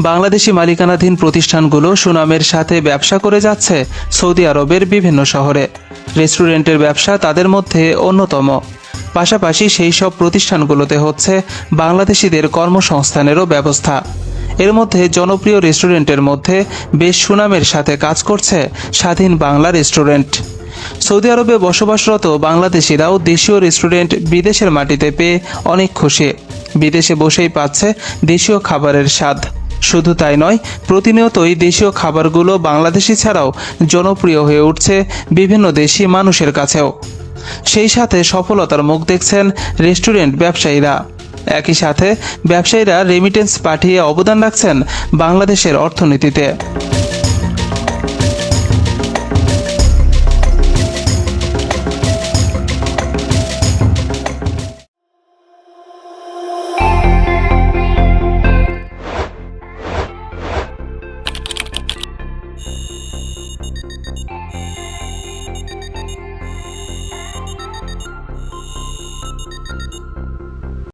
বাংলাদেশি মালিকানাধীন প্রতিষ্ঠানগুলো সুনামের সাথে ব্যবসা করে যাচ্ছে সৌদি আরবের বিভিন্ন শহরে। রেস্টুরেন্টের ব্যবসা তাদের মধ্যে অন্যতম। পাশাপাশি সেই সব প্রতিষ্ঠানগুলোতে হচ্ছে বাংলাদেশিদের কর্মসংস্থানেরও ব্যবস্থা। এর মধ্যে জনপ্রিয় রেস্টুরেন্টের মধ্যে বেশ সুনামের সাথে কাজ করছে স্বাধীন বাংলা রেস্টুরেন্ট। সৌদি আরবে বসবাসরত বাংলাদেশিরাও দেশীয় রেস্টুরেন্ট বিদেশের মাটিতে পেয়ে অনেক খুশি। বিদেশে বসেই পাচ্ছে দেশীয় খাবারের স্বাদ। শুধু তাই নয়, প্রতিনিয়তই দেশীয় খাবারগুলো বাংলাদেশি ছাড়াও জনপ্রিয় হয়ে উঠছে বিভিন্ন দেশি মানুষের কাছেও। সেই সাথে সফলতার মুখ দেখছেন রেস্টুরেন্ট ব্যবসায়ীরা। একই সাথে ব্যবসায়ীরা রেমিটেন্স পাঠিয়ে অবদান রাখছেন বাংলাদেশের অর্থনীতিতে।